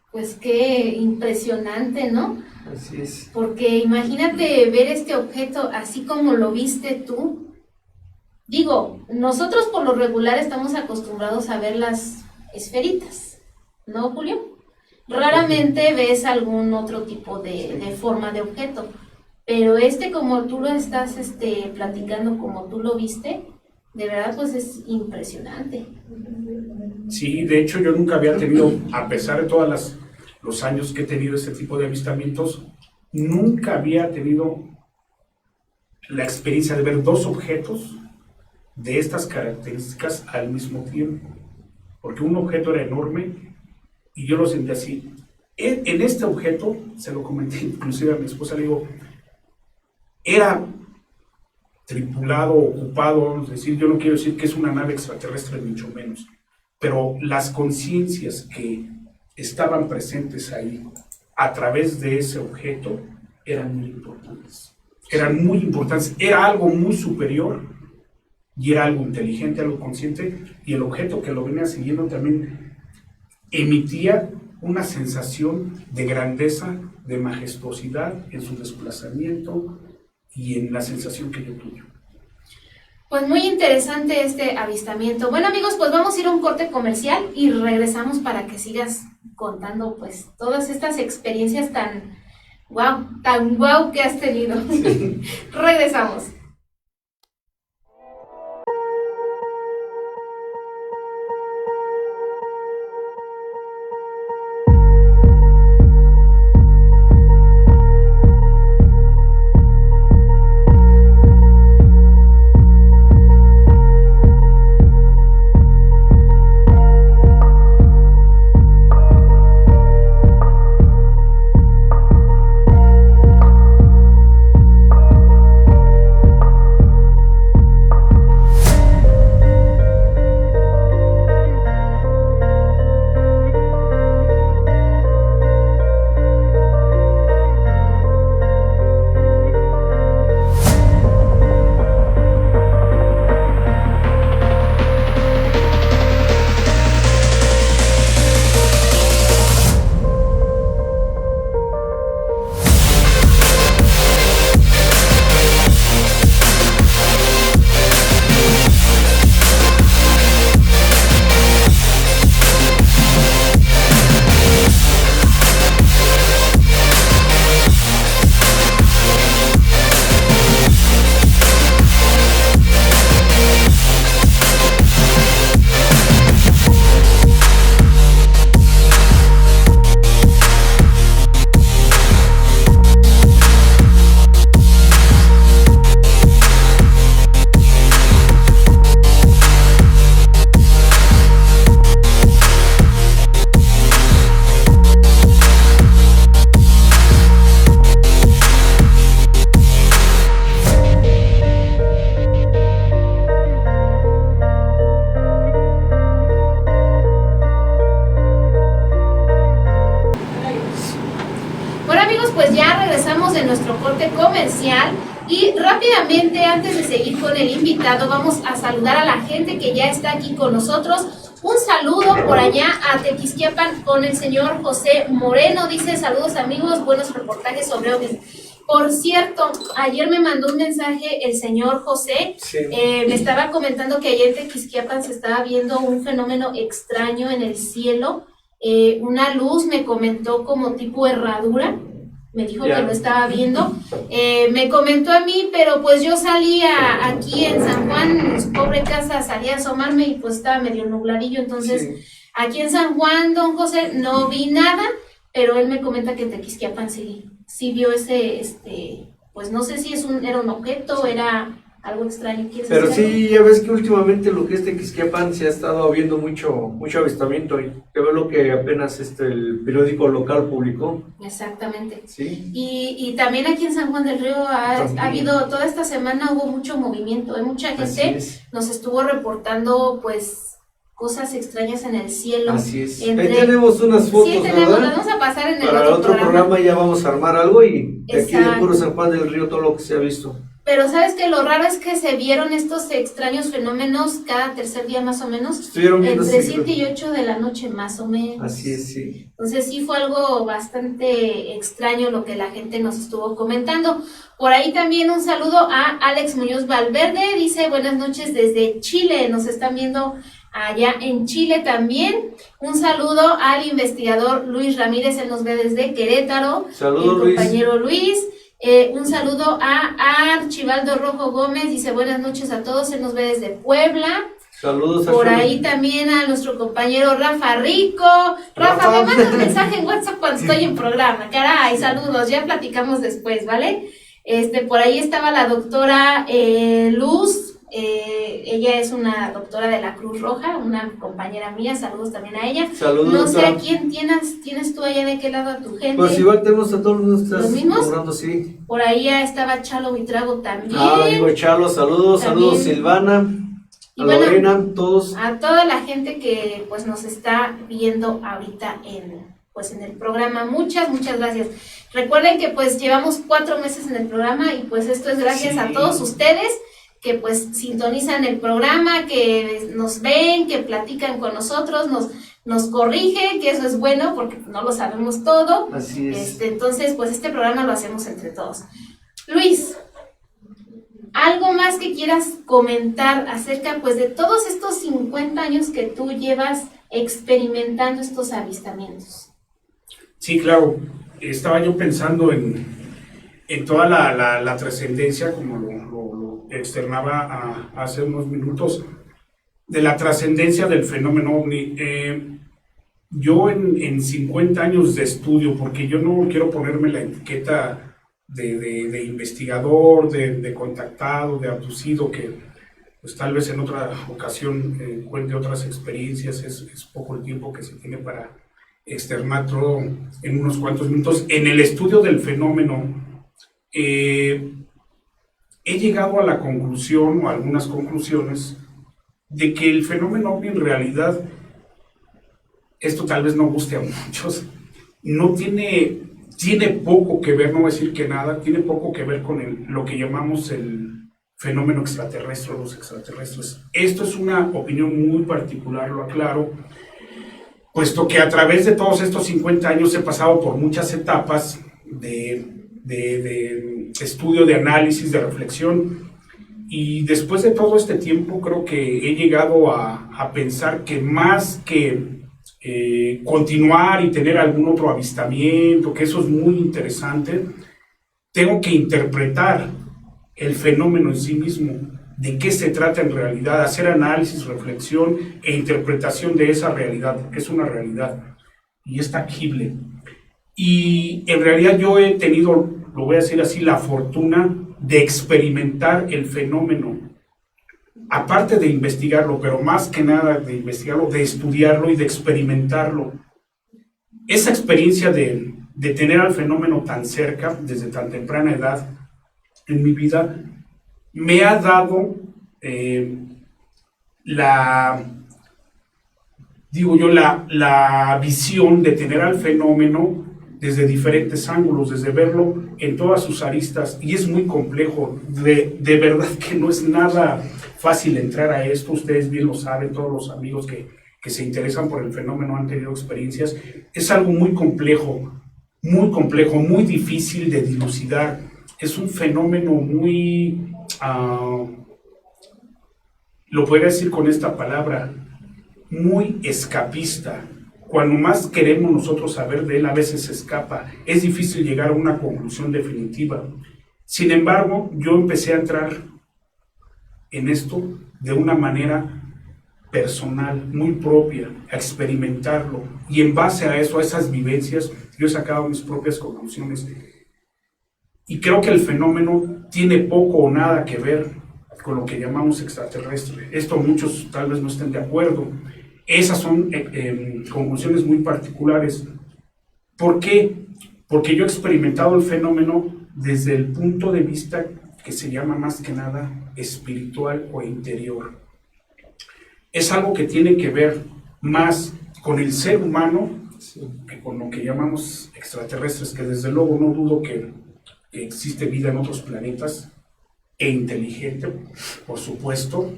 pues qué impresionante, ¿no? Así es. Porque imagínate ver este objeto así como lo viste tú. Digo, nosotros por lo regular estamos acostumbrados a ver las esferitas, ¿no, Julio? Raramente ves algún otro tipo de forma de objeto, pero como tú lo estás platicando, como tú lo viste, de verdad pues es impresionante. Sí, de hecho yo nunca había tenido, a pesar de todos los años que he tenido este tipo de avistamientos, nunca había tenido la experiencia de ver dos objetos de estas características al mismo tiempo. Porque un objeto era enorme y yo lo sentí así. En este objeto, se lo comenté inclusive a mi esposa, le digo, era tripulado, ocupado, vamos a decir, yo no quiero decir que es una nave extraterrestre, mucho menos, pero las conciencias que estaban presentes ahí a través de ese objeto eran muy importantes. Eran muy importantes, era algo muy superior y era algo inteligente, algo consciente, y el objeto que lo venía siguiendo también emitía una sensación de grandeza, de majestuosidad en su desplazamiento y en la sensación que yo tuve. Pues muy interesante este avistamiento. Bueno, amigos, pues vamos a ir a un corte comercial y regresamos para que sigas contando pues todas estas experiencias tan guau que has tenido. Sí. Regresamos. Y rápidamente, antes de seguir con el invitado, vamos a saludar a la gente que ya está aquí con nosotros. Un saludo por allá a Tequisquiapan con el señor José Moreno. Dice, saludos amigos, buenos reportajes sobre ovnis. Por cierto, ayer me mandó un mensaje el señor José, sí. Me estaba comentando que ayer en Tequisquiapan se estaba viendo un fenómeno extraño en el cielo. Una luz, me comentó, como tipo herradura. Me dijo que lo estaba viendo. Me comentó a mí, pero pues yo salía aquí en San Juan, en su pobre casa, salí a asomarme y pues estaba medio nubladillo. Entonces, aquí en San Juan, don José, no vi nada, pero él me comenta que en Tequisquiapan sí vio ese, pues no sé si era un objeto, era algo extraño. Pero sí, ya ves que últimamente lo que es Tequisquiapan se ha estado viendo mucho avistamiento, y que veo lo que apenas el periódico local publicó. Exactamente. Sí. Y también aquí en San Juan del Río ha habido, toda esta semana hubo mucho movimiento, mucha gente nos estuvo reportando pues cosas extrañas en el cielo. Así es. Ahí tenemos unas fotos, sí, tenemos, las vamos a pasar en el para otro programa ya vamos a armar algo, y de aquí de puro San Juan del Río todo lo que se ha visto. Pero ¿sabes qué? Lo raro es que se vieron estos extraños fenómenos cada tercer día más o menos. Estuvieron viendo entre 7 y 8 de la noche más o menos. Así es, sí. Entonces sí fue algo bastante extraño lo que la gente nos estuvo comentando. Por ahí también un saludo a Alex Muñoz Valverde. Dice, buenas noches desde Chile. Nos están viendo allá en Chile también. Un saludo al investigador Luis Ramírez. Él nos ve desde Querétaro. Saludos, Luis. Compañero Luis. Un saludo a Archibaldo Rojo Gómez, dice buenas noches a todos, él nos ve desde Puebla. Saludos a Por Cholo. ahí también a nuestro compañero Rafa Rico. Rafa, Rafa. me manda un mensaje en WhatsApp cuando estoy en programa. Caray, saludos, ya platicamos después, ¿vale? Por ahí estaba la doctora Luz. Ella es una doctora de la Cruz Roja, una compañera mía, saludos también a ella. Saludos, No sé doctora. a quién tienes tú allá, de qué lado a tu gente. Pues igual tenemos a todos los que ¿Los estás mismos? cobrando, sí. Por ahí ya estaba Chalo Mitrago también. Digo Chalo, saludos, También. saludos Silvana, Y a bueno, Lorena, todos. a toda la gente que pues nos está viendo ahorita en el programa, muchas gracias. Recuerden que pues llevamos 4 meses en el programa y pues esto es gracias Sí. a todos ustedes que pues sintonizan el programa, que nos ven, que platican con nosotros, nos corrigen, que eso es bueno porque no lo sabemos todo. Así es. Entonces pues este programa lo hacemos entre todos. Luis, ¿algo más que quieras comentar acerca pues de todos estos 50 años que tú llevas experimentando estos avistamientos? Sí, claro. Estaba yo pensando en toda la trascendencia, como lo externaba hace unos minutos, de la trascendencia del fenómeno OVNI. Yo en 50 años de estudio, porque yo no quiero ponerme la etiqueta de investigador, de contactado, de abducido, que pues tal vez en otra ocasión cuente otras experiencias, es poco el tiempo que se tiene para externar todo en unos cuantos minutos. En el estudio del fenómeno, he llegado a la conclusión, o a algunas conclusiones, de que el fenómeno OVNI en realidad, esto tal vez no guste a muchos, no tiene poco que ver, no voy a decir que nada, tiene poco que ver con lo que llamamos el fenómeno extraterrestre o los extraterrestres. Esto es una opinión muy particular, lo aclaro, puesto que a través de todos estos 50 años he pasado por muchas etapas de estudio, de análisis, de reflexión, y después de todo este tiempo creo que he llegado a pensar que más que continuar y tener algún otro avistamiento, que eso es muy interesante, tengo que interpretar el fenómeno en sí mismo, de qué se trata en realidad, hacer análisis, reflexión e interpretación de esa realidad, porque es una realidad y es tangible. Y en realidad yo he tenido, lo voy a decir así, la fortuna de experimentar el fenómeno, aparte de investigarlo, pero más que nada de investigarlo, de estudiarlo y de experimentarlo. Esa experiencia de tener al fenómeno tan cerca, desde tan temprana edad en mi vida, me ha dado la visión de tener al fenómeno desde diferentes ángulos, desde verlo en todas sus aristas, y es muy complejo, de verdad que no es nada fácil entrar a esto, ustedes bien lo saben, todos los amigos que se interesan por el fenómeno han tenido experiencias, es algo muy complejo, muy difícil de dilucidar, es un fenómeno muy, lo podría decir con esta palabra, muy escapista. Cuando más queremos nosotros saber de él, a veces se escapa. Es difícil llegar a una conclusión definitiva. Sin embargo, yo empecé a entrar en esto de una manera personal, muy propia, a experimentarlo. Y en base a eso, a esas vivencias, yo he sacado mis propias conclusiones. Y creo que el fenómeno tiene poco o nada que ver con lo que llamamos extraterrestre. Esto muchos tal vez no estén de acuerdo. Esas son conclusiones muy particulares. ¿Por qué? Porque yo he experimentado el fenómeno desde el punto de vista que se llama más que nada espiritual o interior. Es algo que tiene que ver más con el ser humano que con lo que llamamos extraterrestres, que desde luego no dudo que existe vida en otros planetas, e inteligente, por supuesto,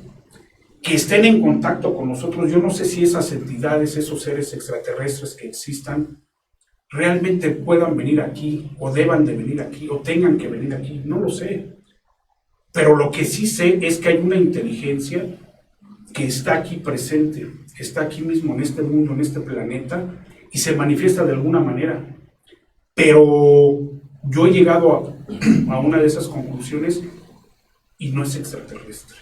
que estén en contacto con nosotros. Yo no sé si esas entidades, esos seres extraterrestres que existan, realmente puedan venir aquí, o deban de venir aquí, o tengan que venir aquí, no lo sé. Pero lo que sí sé es que hay una inteligencia que está aquí presente, está aquí mismo en este mundo, en este planeta, y se manifiesta de alguna manera. Pero yo he llegado a una de esas conclusiones y no es extraterrestre.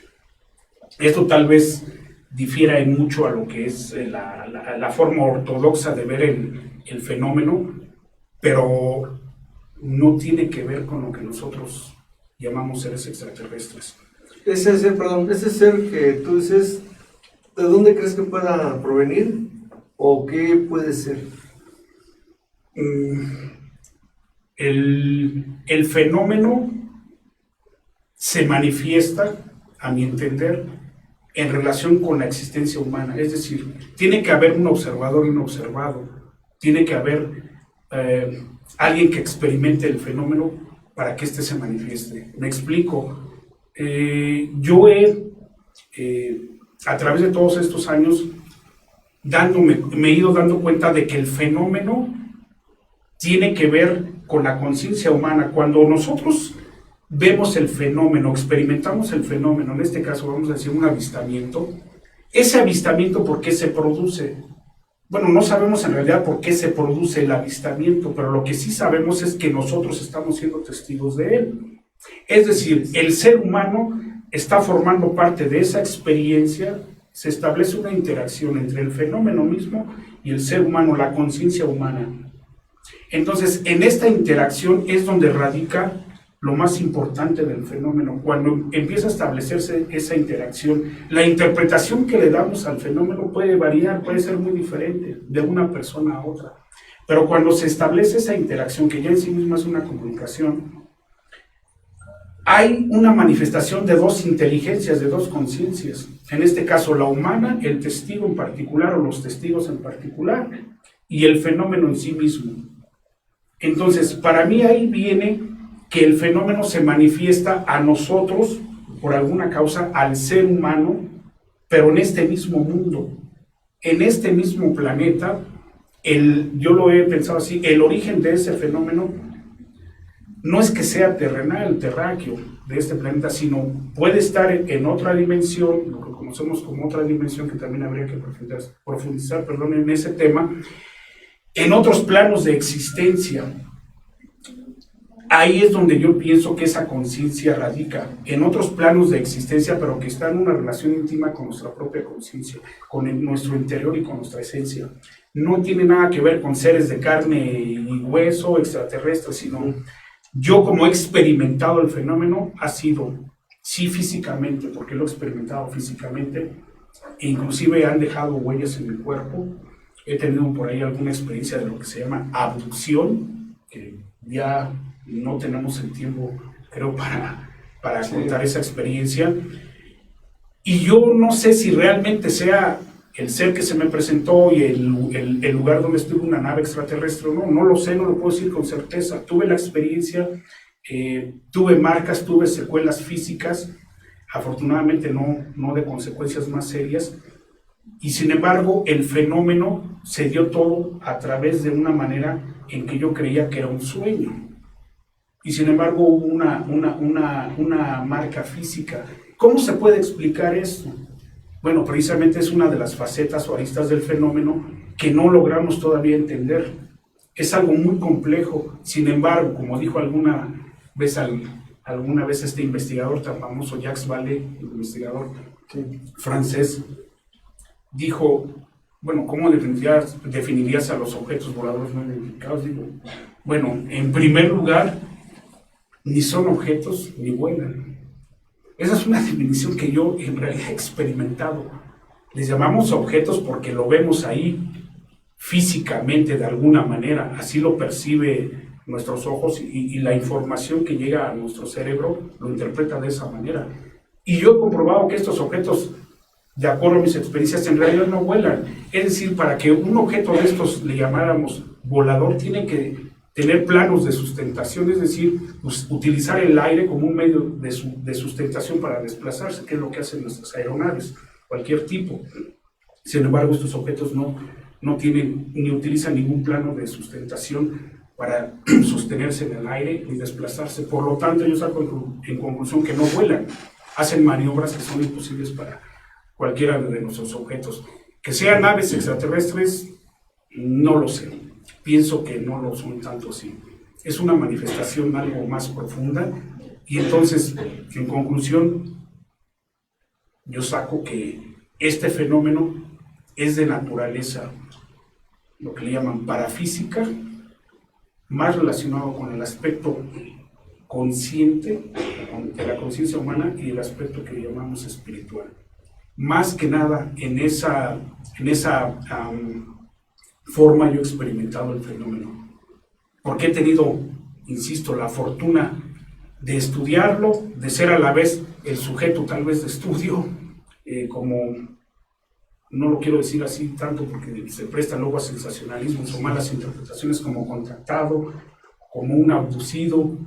Esto tal vez difiera en mucho a lo que es la forma ortodoxa de ver el fenómeno, pero no tiene que ver con lo que nosotros llamamos seres extraterrestres. Ese ser que tú dices, ¿de dónde crees que pueda provenir? ¿O qué puede ser? El fenómeno se manifiesta, a mi entender, en relación con la existencia humana. Es decir, tiene que haber un observador y un observado. Tiene que haber alguien que experimente el fenómeno para que éste se manifieste. Me explico. Yo a través de todos estos años, me he ido dando cuenta de que el fenómeno tiene que ver con la conciencia humana. Cuando nosotros vemos el fenómeno, experimentamos el fenómeno, en este caso vamos a decir un avistamiento, ese avistamiento, ¿por qué se produce? Bueno, no sabemos en realidad por qué se produce el avistamiento, pero lo que sí sabemos es que nosotros estamos siendo testigos de él. Es decir, el ser humano está formando parte de esa experiencia, se establece una interacción entre el fenómeno mismo y el ser humano, la conciencia humana. Entonces, en esta interacción es donde radica lo más importante del fenómeno. Cuando empieza a establecerse esa interacción, la interpretación que le damos al fenómeno puede variar, puede ser muy diferente de una persona a otra. Pero cuando se establece esa interacción, que ya en sí misma es una comunicación, hay una manifestación de dos inteligencias, de dos conciencias. En este caso, la humana, el testigo en particular, o los testigos en particular, y el fenómeno en sí mismo. Entonces, para mí ahí viene que el fenómeno se manifiesta a nosotros, por alguna causa, al ser humano, pero en este mismo mundo, en este mismo planeta. Yo lo he pensado así, el origen de ese fenómeno no es que sea terrenal, terráqueo de este planeta, sino puede estar en otra dimensión, lo que conocemos como otra dimensión, que también habría que profundizar en ese tema, en otros planos de existencia. Ahí es donde yo pienso que esa conciencia radica, en otros planos de existencia, pero que está en una relación íntima con nuestra propia conciencia, con nuestro interior y con nuestra esencia. No tiene nada que ver con seres de carne y hueso extraterrestres, sino yo, como he experimentado el fenómeno, ha sido, sí, físicamente, porque lo he experimentado físicamente, e inclusive han dejado huellas en mi cuerpo. He tenido por ahí alguna experiencia de lo que se llama abducción, que ya no tenemos el tiempo, creo, para contar esa experiencia. Y yo no sé si realmente sea el ser que se me presentó y el lugar donde estuvo una nave extraterrestre o no. No lo sé, no lo puedo decir con certeza. Tuve la experiencia, tuve marcas, tuve secuelas físicas, afortunadamente no de consecuencias más serias. Y sin embargo, el fenómeno se dio todo a través de una manera en que yo creía que era un sueño. Y sin embargo hubo una marca física. ¿Cómo se puede explicar esto? Bueno, precisamente es una de las facetas o aristas del fenómeno que no logramos todavía entender. Es algo muy complejo. Sin embargo, como dijo alguna vez este investigador tan famoso, Jacques Vallée, investigador francés, dijo, bueno, ¿cómo definirías a los objetos voladores no identificados? Digo, bueno, en primer lugar, ni son objetos ni vuelan. Esa es una definición que yo en realidad he experimentado. Les llamamos objetos porque lo vemos ahí físicamente de alguna manera, así lo percibe nuestros ojos y la información que llega a nuestro cerebro lo interpreta de esa manera. Y yo he comprobado que estos objetos, de acuerdo a mis experiencias, en realidad no vuelan. Es decir, para que un objeto de estos le llamáramos volador, tiene que tener planos de sustentación, es decir, utilizar el aire como un medio de sustentación para desplazarse, que es lo que hacen nuestras aeronaves, cualquier tipo. Sin embargo, estos objetos no tienen ni utilizan ningún plano de sustentación para sostenerse en el aire ni desplazarse. Por lo tanto, yo saco en conclusión que no vuelan, hacen maniobras que son imposibles para cualquiera de nuestros objetos. Que sean naves extraterrestres, no lo sé. Pienso que no lo son tanto así. Es una manifestación algo más profunda. Y entonces, en conclusión, yo saco que este fenómeno es de naturaleza, lo que le llaman parafísica, más relacionado con el aspecto consciente, de la conciencia humana, y el aspecto que llamamos espiritual. Más que nada en esa forma yo he experimentado el fenómeno, porque he tenido, insisto, la fortuna de estudiarlo, de ser a la vez el sujeto tal vez de estudio, como, no lo quiero decir así tanto porque se presta luego a sensacionalismos o malas interpretaciones, como contactado, como un abducido,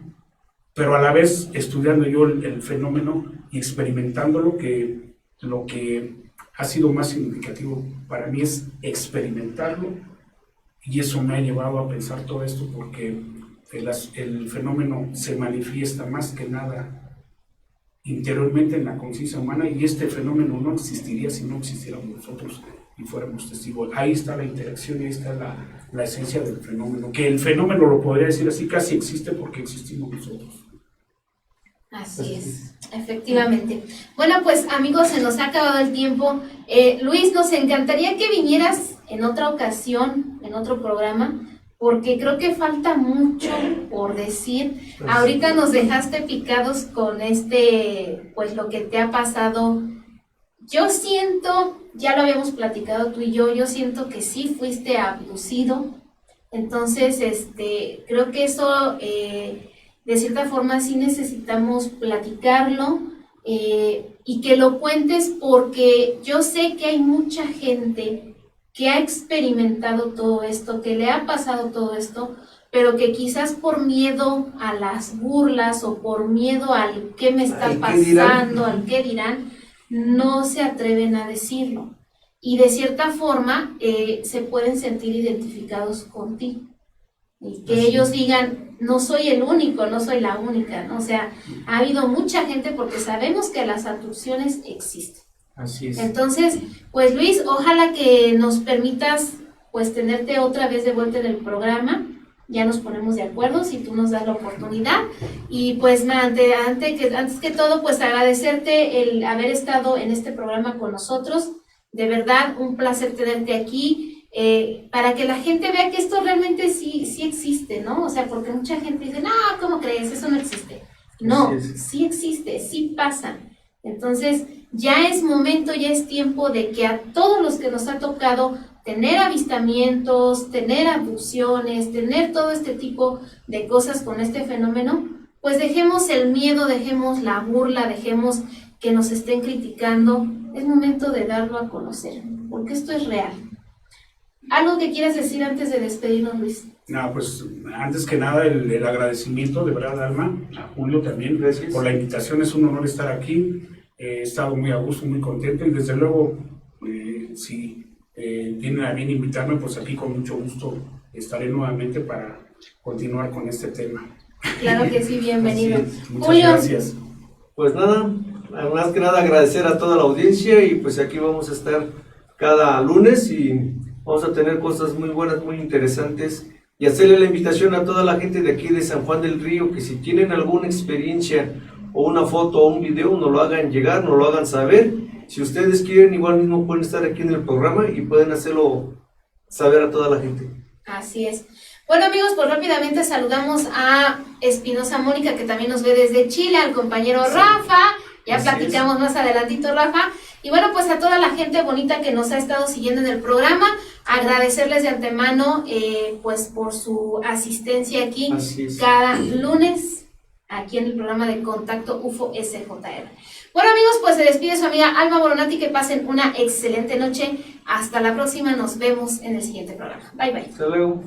pero a la vez estudiando yo el fenómeno y experimentándolo, que lo que ha sido más significativo para mí es experimentarlo, y eso me ha llevado a pensar todo esto, porque el fenómeno se manifiesta más que nada interiormente en la conciencia humana, y este fenómeno no existiría si no existiéramos nosotros y fuéramos testigos. Ahí está la interacción y ahí está la esencia del fenómeno, que el fenómeno, lo podría decir así, casi existe porque existimos nosotros. Así es, efectivamente. Bueno, pues amigos, se nos ha acabado el tiempo. Luis, nos encantaría que vinieras en otra ocasión, en otro programa, porque creo que falta mucho por decir. Ahorita nos dejaste picados con pues lo que te ha pasado. Yo siento, ya lo habíamos platicado tú y yo siento que sí fuiste abducido. Entonces, creo que eso, de cierta forma, sí necesitamos platicarlo, y que lo cuentes, porque yo sé que hay mucha gente que ha experimentado todo esto, que le ha pasado todo esto, pero que quizás por miedo a las burlas o por miedo al qué me está pasando, al qué dirán, no se atreven a decirlo. Y de cierta forma se pueden sentir identificados contigo. Y que ellos digan, no soy el único, no soy la única, ¿no? O sea, ha habido mucha gente, porque sabemos que las abducciones existen. Así es. Entonces, pues Luis, ojalá que nos permitas pues tenerte otra vez de vuelta en el programa. Ya nos ponemos de acuerdo si tú nos das la oportunidad. Y pues antes que todo, pues agradecerte el haber estado en este programa con nosotros. De verdad, un placer tenerte aquí, para que la gente vea que esto realmente sí existe, ¿no? O sea, porque mucha gente dice, no, ¿cómo crees? Eso no existe. No, sí existe, sí pasa. Entonces, ya es momento, ya es tiempo de que a todos los que nos ha tocado tener avistamientos, tener abducciones, tener todo este tipo de cosas con este fenómeno, pues dejemos el miedo, dejemos la burla, dejemos que nos estén criticando. Es momento de darlo a conocer, porque esto es real. ¿Algo que quieras decir antes de despedirnos, Luis? No, pues antes que nada el agradecimiento de verdad, Alma, a Julio también. Gracias por la invitación. Es un honor estar aquí. He estado muy a gusto, muy contento, y desde luego, si tienen a bien invitarme, pues aquí con mucho gusto estaré nuevamente para continuar con este tema. Claro que sí, bienvenido. Muchas Julio. gracias. Pues nada, más que nada agradecer a toda la audiencia, y pues aquí vamos a estar cada lunes y vamos a tener cosas muy buenas, muy interesantes, y hacerle la invitación a toda la gente de aquí de San Juan del Río, que si tienen alguna experiencia o una foto o un video, nos lo hagan llegar, nos lo hagan saber. Si ustedes quieren, igual mismo pueden estar aquí en el programa y pueden hacerlo saber a toda la gente. Así es. Bueno, amigos, pues rápidamente saludamos a Espinosa Mónica, que también nos ve desde Chile, al compañero Rafa, ya platicamos más adelantito, Rafa, y bueno, pues a toda la gente bonita que nos ha estado siguiendo en el programa, agradecerles de antemano pues por su asistencia aquí cada lunes, aquí en el programa de Contacto UFO SJR. Bueno, amigos, pues se despide su amiga Alma Boronati, que pasen una excelente noche. Hasta la próxima, nos vemos en el siguiente programa. Bye, bye. Hasta luego.